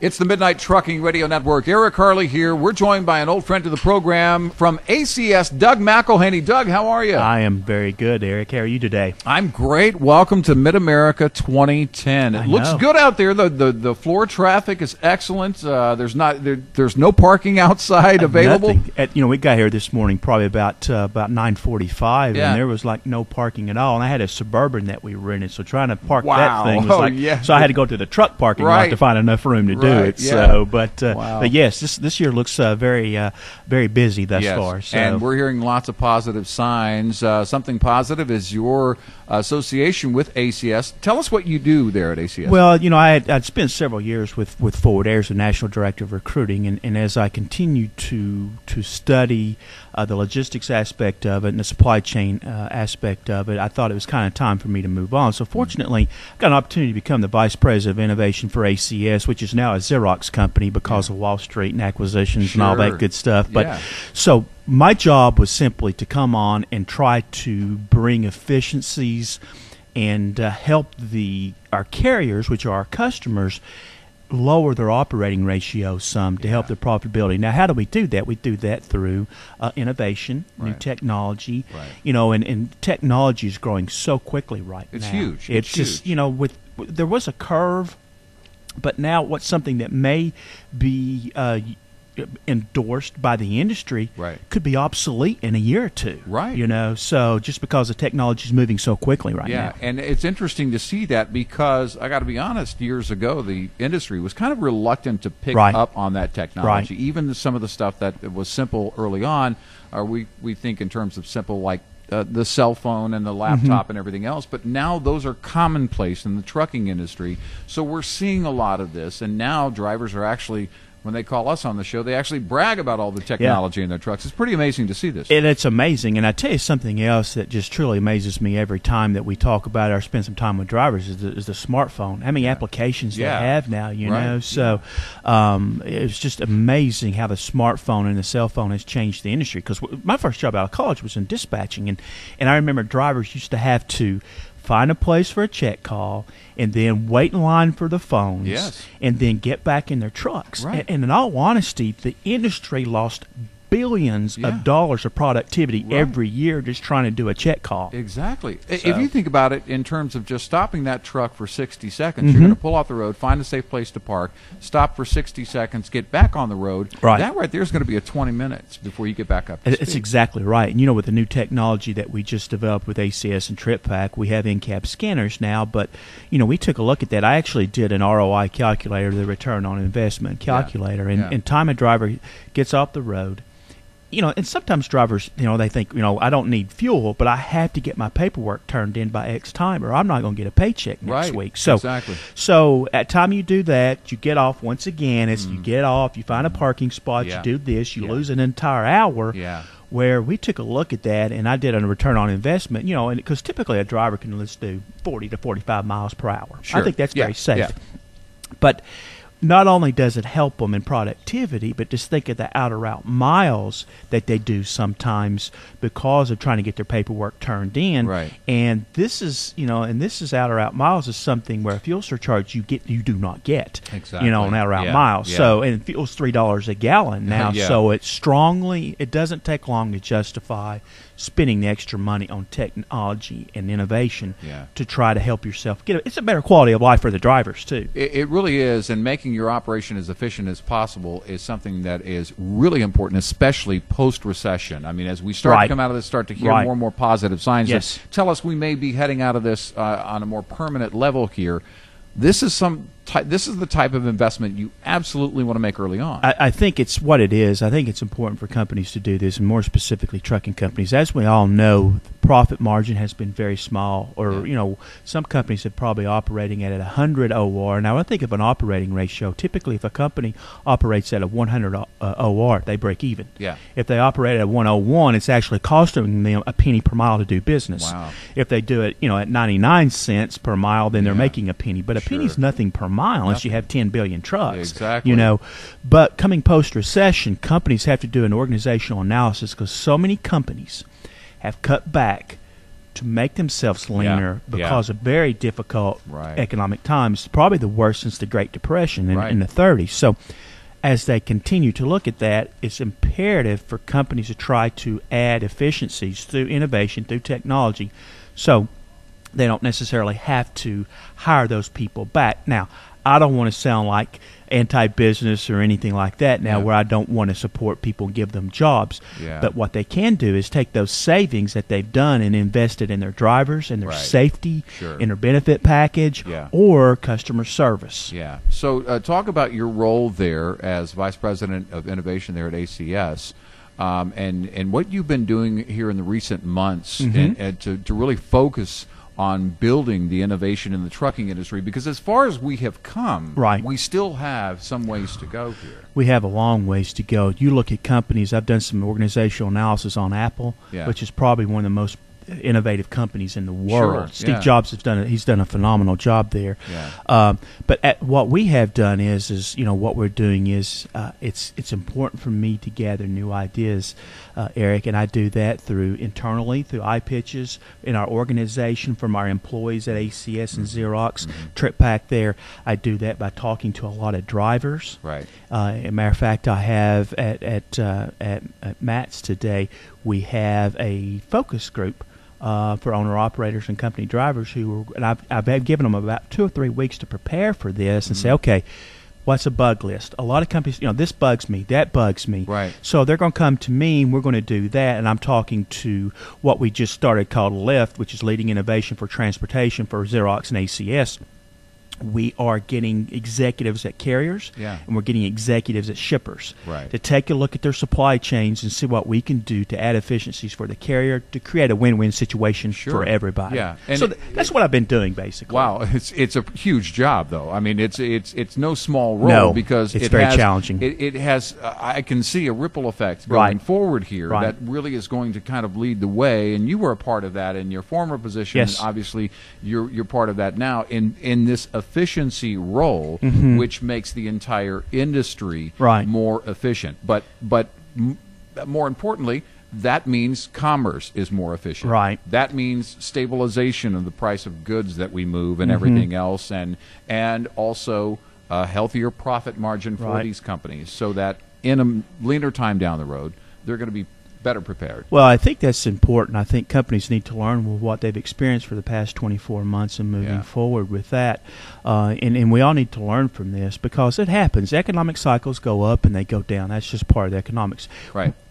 It's the Midnight Trucking Radio Network. Eric Harley here. We're joined by an old friend of the program from ACS, Doug McElhaney. Doug, how are you? I am very good, Eric. How are you today? I'm great. Welcome to Mid-America 2010. It looks good out there. The floor traffic is excellent. There's no parking outside available. We got here this morning probably about 9:45, and there was like no parking at all. And I had a Suburban that we rented, so trying to park that thing was so I had to go to the truck parking lot to find enough room to do it. Yeah. So, but yes, this year looks very busy thus far. So. And we're hearing lots of positive signs. Something positive is your association with ACS. Tell us what you do there at ACS. Well, I'd spent several years with Forward Air as the National Director of Recruiting, and as I continued to study the logistics aspect of it and the supply chain aspect of it, I thought it was kind of time for me to move on. So fortunately, I got an opportunity to become the Vice President of Innovation for ACS, which is now a Xerox company because of Wall Street and acquisitions and all that good stuff. But so my job was simply to come on and try to bring efficiencies and help our carriers, which are our customers, lower their operating ratio some to help their profitability. Now, how do we do that? We do that through innovation, new technology. And technology is growing so quickly now. It's huge. It's just huge. There was a curve, but now what's something that may be endorsed by the industry could be obsolete in a year or two. So just because the technology is moving so quickly now. Yeah, and it's interesting to see that because I got to be honest, years ago the industry was kind of reluctant to pick up on that technology. Even some of the stuff that was simple early on, we think in terms of simple like the cell phone and the laptop and everything else, but now those are commonplace in the trucking industry. So we're seeing a lot of this, and now drivers are actually, when they call us on the show, they actually brag about all the technology in their trucks. It's pretty amazing to see this. And it's amazing. And I tell you something else that just truly amazes me every time that we talk about it or spend some time with drivers is the smartphone. How many applications they have now, you know? So it's just amazing how the smartphone and the cell phone has changed the industry. Because my first job out of college was in dispatching. And I remember drivers used to have to find a place for a check call, and then wait in line for the phones, and then get back in their trucks. And in all honesty, the industry lost billions of dollars of productivity every year just trying to do a check call. Exactly. So, if you think about it in terms of just stopping that truck for 60 seconds, you're going to pull off the road, find a safe place to park, stop for 60 seconds, get back on the road. That right there is going to be a 20 minutes before you get back up to speed. It's exactly right. And with the new technology that we just developed with ACS and TripPack, we have in-cab scanners now, but we took a look at that. I actually did an ROI calculator, the return on investment calculator, and time a driver gets off the road. And sometimes drivers, they think, I don't need fuel, but I have to get my paperwork turned in by X time, or I'm not going to get a paycheck next week. So, so at time you do that, you get off once again. You get off, you find a parking spot, you do this, you lose an entire hour. Where we took a look at that, and I did a return on investment, and because typically a driver can let's do 40 to 45 miles per hour. I think that's very safe. But not only does it help them in productivity, but just think of the outer route miles that they do sometimes because of trying to get their paperwork turned in. And this is, outer route miles is something where a fuel surcharge you do not get. On outer route miles. So, and fuel's $3 a gallon now. So it doesn't take long to justify spending the extra money on technology and innovation to try to help yourself get it. It's a better quality of life for the drivers too. It really is, and making your operation as efficient as possible is something that is really important, especially post-recession. I mean, as we start to come out of this, start to hear more and more positive signs that tell us we may be heading out of this on a more permanent level here. This is the type of investment you absolutely want to make early on. I think it's what it is. I think it's important for companies to do this, and more specifically trucking companies. As we all know, profit margin has been very small, or some companies have probably operating at 100 OR. Now, I think of an operating ratio. Typically, if a company operates at a 100 OR, they break even. If they operate at 101, it's actually costing them a penny per mile to do business. If they do it, at 99 cents per mile, then they're making a penny. But a penny's nothing per mile unless you have 10 billion trucks. But coming post-recession, companies have to do an organizational analysis because so many companies have cut back to make themselves leaner because of very difficult economic times, probably the worst since the Great Depression in the 30s. So as they continue to look at that, it's imperative for companies to try to add efficiencies through innovation, through technology, so they don't necessarily have to hire those people back. Now, I don't want to sound like anti-business or anything like that now, where I don't want to support people and give them jobs. But what they can do is take those savings that they've done and invest it in their drivers, in their safety, in their benefit package, or customer service. So talk about your role there as Vice President of Innovation there at ACS. And what you've been doing here in the recent months and to really focus on building the innovation in the trucking industry, because as far as we have come, we still have some ways to go here. We have a long ways to go. You look at companies, I've done some organizational analysis on Apple, which is probably one of the most innovative companies in the world. Steve Jobs has he's done a phenomenal job there. But what we have done is what we're doing is it's important for me to gather new ideas, Eric, and I do that internally through iPitches in our organization from our employees at ACS and Xerox, Trip Pack there. I do that by talking to a lot of drivers. As a matter of fact, I have at Matt's today, we have a focus group for owner-operators and company drivers and I've given them about 2 or 3 weeks to prepare for this and say, okay, what's a bug list? A lot of companies, this bugs me, that bugs me. So they're going to come to me, and we're going to do that, and I'm talking to what we just started called LIFT, which is Leading Innovation for Transportation for Xerox and ACS. We are getting executives at carriers, and we're getting executives at shippers to take a look at their supply chains and see what we can do to add efficiencies for the carrier to create a win-win situation for everybody. And so that's what I've been doing, basically. Wow, it's a huge job, though. I mean, it's no small role because it's very challenging. It has I can see a ripple effect going forward here that really is going to kind of lead the way. And you were a part of that in your former position. And obviously, you're part of that now in this efficiency role, which makes the entire industry more efficient. But more importantly, that means commerce is more efficient. That means stabilization of the price of goods that we move and everything else, and also a healthier profit margin for these companies, so that in a leaner time down the road, they're going to be better prepared. Well, I think that's important. I think companies need to learn what they've experienced for the past 24 months and moving forward with that. And we all need to learn from this because it happens. Economic cycles go up and they go down. That's just part of the economics.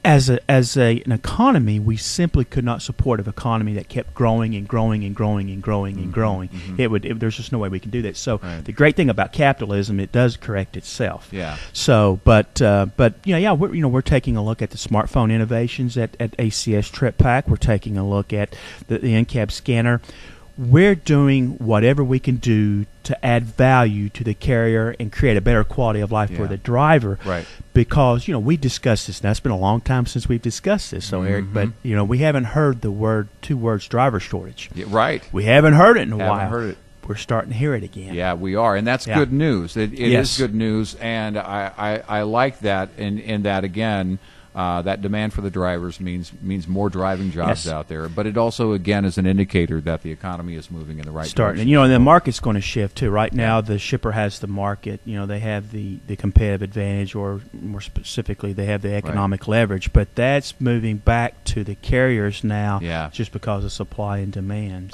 As an economy, we simply could not support an economy that kept growing and growing and growing and growing and growing. There's just no way we can do that. So the great thing about capitalism, it does correct itself. So, we're taking a look at the smartphone innovations at ACS Trip Pack. We're taking a look at the in-cab scanner. We're doing whatever we can do to add value to the carrier and create a better quality of life for the driver. Because, we discussed this. Now, it's been a long time since we've discussed this, Eric, but, we haven't heard the two words driver shortage. We haven't heard it in a while. We're starting to hear it again. Yeah, we are, and that's good news. It is good news, and I like that, in that, again, that demand for the drivers means more driving jobs out there, but it also, again, is an indicator that the economy is moving in the right direction. And the market's going to shift too. Right now, the shipper has the market. They have the competitive advantage, or more specifically, they have the economic leverage. But that's moving back to the carriers now, just because of supply and demand.